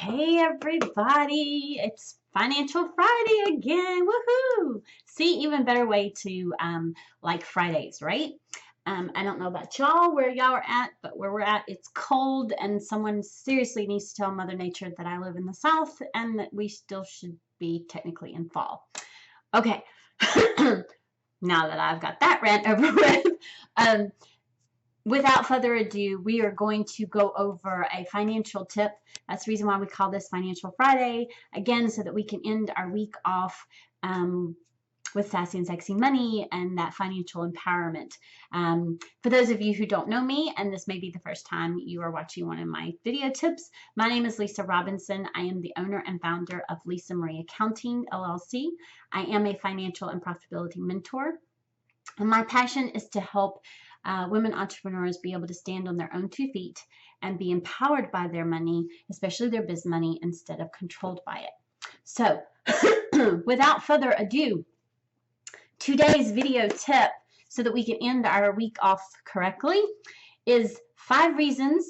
Hey everybody, it's Financial Friday again. Woohoo! See, even better way to like Fridays, right? I don't know about y'all, where y'all are at, but where we're at, it's cold, and someone seriously needs to tell Mother Nature that I live in the South and that we still should be technically in fall. Okay, now that I've got that rant over with, um, without further ado, we are going to go over a financial tip. That's the reason why we call this Financial Friday, again, so that we can end our week off with Sassy and Sexy Money and that financial empowerment. For those of you who don't know me, and this may be the first time you are watching one of my video tips, my name is Lisa Robinson. I am the owner and founder of Lisa Marie Accounting, LLC. I am a financial and profitability mentor, and my passion is to help women entrepreneurs be able to stand on their own 2 feet and be empowered by their money, especially their biz money, instead of controlled by it. So without further ado, today's video tip, so that we can end our week off correctly, is 5 reasons,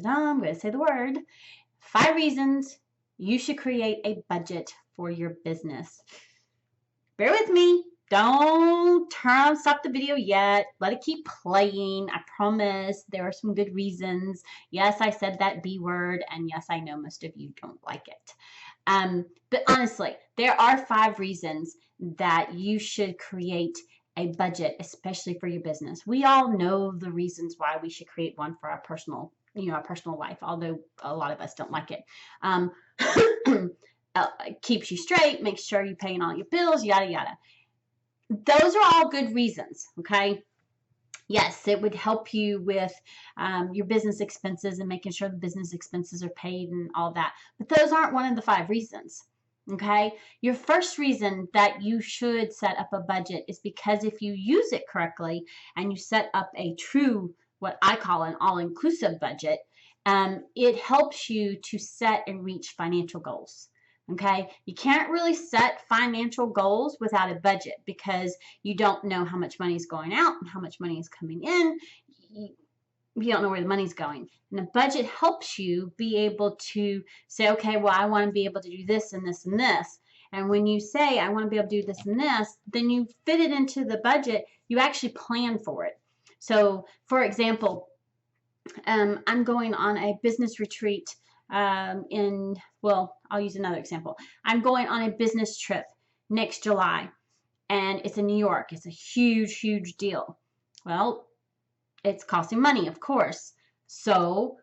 I'm going to say the word, 5 reasons you should create a budget for your business. Bear with me. Don't stop the video yet. Let it keep playing. I promise there are some good reasons. Yes, I said that B word, and yes, I know most of you don't like it. But honestly, there are 5 reasons that you should create a budget, especially for your business. We all know the reasons why we should create one for our personal, our personal life, although a lot of us don't like it. Keeps you straight, makes sure you're paying all your bills, yada, yada. Those are all good reasons, okay? Yes, it would help you with your business expenses and making sure the business expenses are paid and all that. But those aren't one of the 5 reasons, okay? Your first reason that you should set up a budget is because if you use it correctly and you set up a true, what I call an all-inclusive budget, it helps you to set and reach financial goals. Okay, you can't really set financial goals without a budget because you don't know how much money is going out and how much money is coming in. You don't know where the money's going. And a budget helps you be able to say, okay, well, I want to be able to do this and this and this. And when you say, I want to be able to do this and this, then you fit it into the budget. You actually plan for it. So, for example, I'm going on a business retreat I'll use another example. I'm going on a business trip next July, and it's in New York. It's a huge, huge deal. Well, it's costing money, of course. So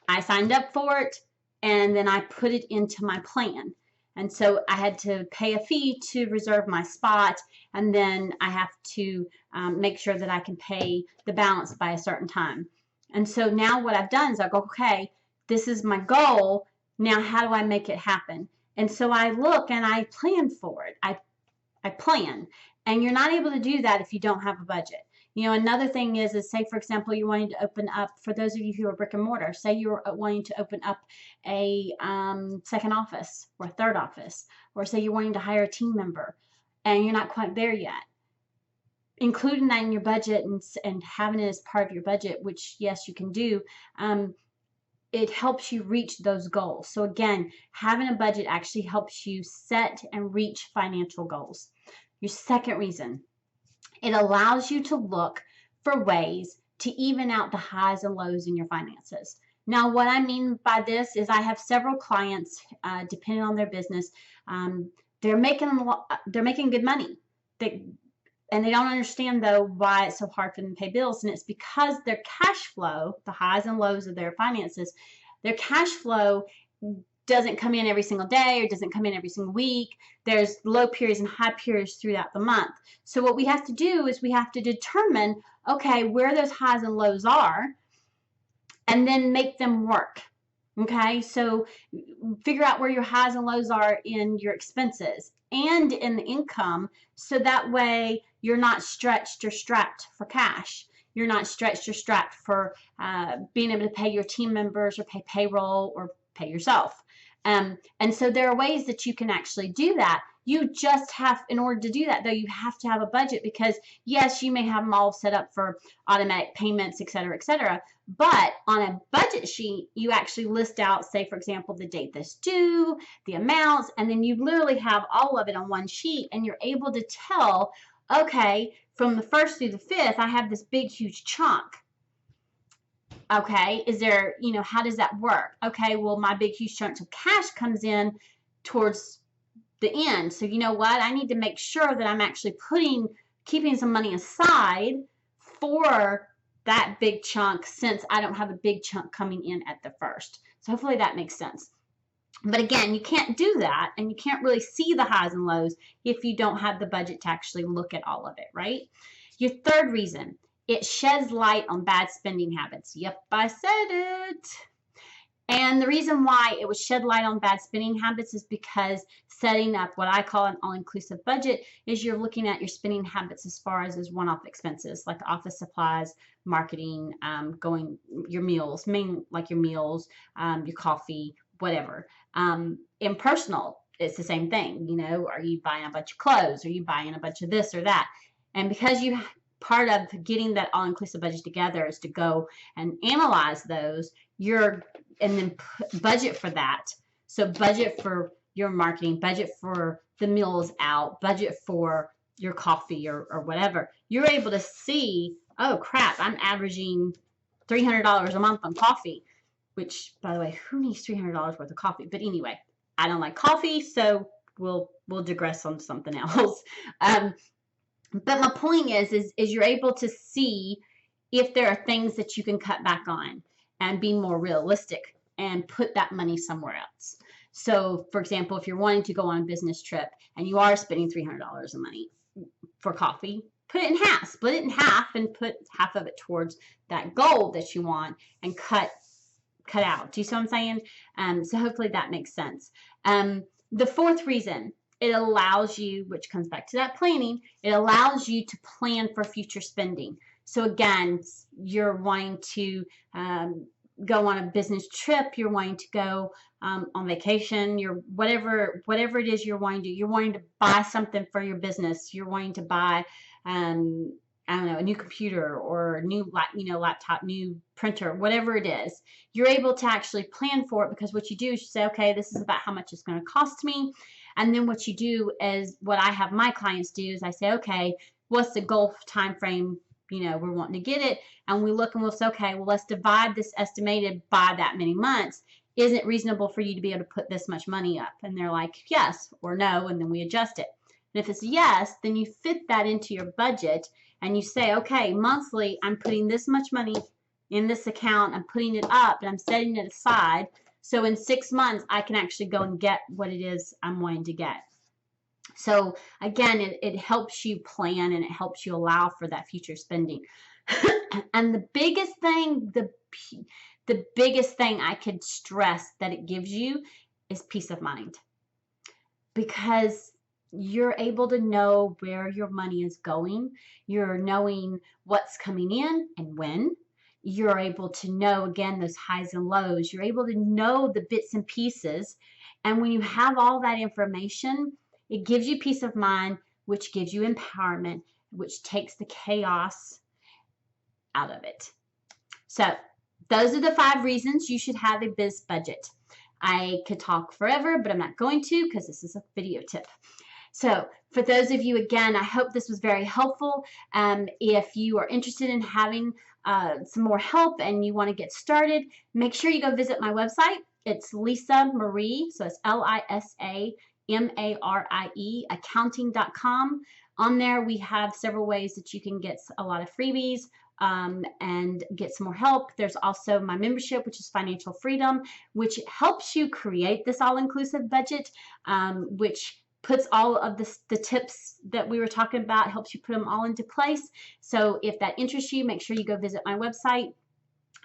I signed up for it, and then I put it into my plan. And so I had to pay a fee to reserve my spot, and then I have to make sure that I can pay the balance by a certain time. And so now what I've done is I go, okay, this is my goal. Now, how do I make it happen? And so I look and I plan for it. I plan. And you're not able to do that if you don't have a budget. Another thing is say, for example, you're wanting to open up, for those of you who are brick and mortar, say you're wanting to open up a second office or a third office, or say you're wanting to hire a team member and you're not quite there yet. Including that in your budget and having it as part of your budget, which, yes, you can do, it helps you reach those goals. So again, having a budget actually helps you set and reach financial goals. Your second reason, it allows you to look for ways to even out the highs and lows in your finances. Now, what I mean by this is I have several clients, depending on their business, they're making good money. And they don't understand, though, why it's so hard for them to pay bills. And it's because their cash flow, the highs and lows of their finances, their cash flow doesn't come in every single day or doesn't come in every single week. There's low periods and high periods throughout the month. So what we have to do is we have to determine, okay, where those highs and lows are, and then make them work. Okay, so figure out where your highs and lows are in your expenses and in the income, so that way you're not stretched or strapped for cash. You're not stretched or strapped for being able to pay your team members or pay payroll or pay yourself. And so there are ways that you can actually do that. You just have, in order to do that though, you have to have a budget, because yes, you may have them all set up for automatic payments, et cetera. But on a budget sheet, you actually list out, say, for example, the date that's due, the amounts, and then you literally have all of it on one sheet, and you're able to tell, okay, from the 1st through the 5th, I have this big, huge chunk. Okay, is there, how does that work? Okay, well, my big, huge chunk of cash comes in towards the end. So you know what? I need to make sure that I'm actually keeping some money aside for that big chunk, since I don't have a big chunk coming in at the 1st. So hopefully that makes sense. But again, you can't do that, and you can't really see the highs and lows if you don't have the budget to actually look at all of it, right? Your third reason, it sheds light on bad spending habits. Yep, I said it. And the reason why it would shed light on bad spending habits is because setting up what I call an all-inclusive budget is you're looking at your spending habits as far as one-off expenses, like office supplies, marketing, your meals, like your meals, your coffee, whatever. In personal, it's the same thing. Are you buying a bunch of clothes? Are you buying a bunch of this or that? And because part of getting that all-inclusive budget together is to go and analyze those, and then budget for that. So budget for your marketing, budget for the meals out, budget for your coffee or whatever. You're able to see, oh crap, I'm averaging $300 a month on coffee, which, by the way, who needs $300 worth of coffee? But anyway, I don't like coffee, so we'll digress on something else. But my point is you're able to see if there are things that you can cut back on and be more realistic and put that money somewhere else. So, for example, if you're wanting to go on a business trip and you are spending $300 of money for coffee, put it in half, split it in half, and put half of it towards that goal that you want, and cut out. Do you see what I'm saying? So hopefully that makes sense. The fourth reason, it allows you, which comes back to that planning, it allows you to plan for future spending. So again, you're wanting to go on a business trip, you're wanting to go on vacation, whatever it is you're wanting to buy something for your business, you're wanting to buy I don't know, a new computer or a new laptop, new printer, whatever it is. You're able to actually plan for it, because what you do is you say, okay, this is about how much it's going to cost me. And then what you do is, what I have my clients do is I say, okay, what's the goal time frame? We're wanting to get it, and we look and we'll say, okay, well, let's divide this estimated by that many months. Is it reasonable for you to be able to put this much money up? And they're like, yes or no, and then we adjust it. And if it's yes, then you fit that into your budget, and you say, okay, monthly, I'm putting this much money in this account, I'm putting it up, and I'm setting it aside. So in 6 months, I can actually go and get what it is I'm wanting to get. So again, it helps you plan, and it helps you allow for that future spending. And the biggest thing I could stress that it gives you is peace of mind, because you're able to know where your money is going. You're knowing what's coming in and when. You're able to know, again, those highs and lows. You're able to know the bits and pieces. And when you have all that information, it gives you peace of mind, which gives you empowerment, which takes the chaos out of it. So those are the 5 reasons you should have a biz budget. I could talk forever, but I'm not going to, because this is a video tip. So for those of you, again, I hope this was very helpful. If you are interested in having some more help and you want to get started, make sure you go visit my website. It's Lisa Marie, so it's LISAMARIE, accounting.com. On there, we have several ways that you can get a lot of freebies and get some more help. There's also my membership, which is Financial Freedom, which helps you create this all-inclusive budget, which puts all of the tips that we were talking about, helps you put them all into place. So if that interests you, make sure you go visit my website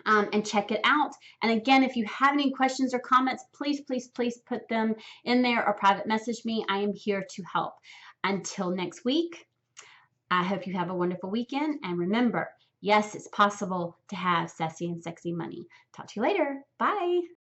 and check it out. And again, if you have any questions or comments, please put them in there or private message me. I am here to help. Until next week, I hope you have a wonderful weekend. And remember, yes, it's possible to have sassy and sexy money. Talk to you later. Bye.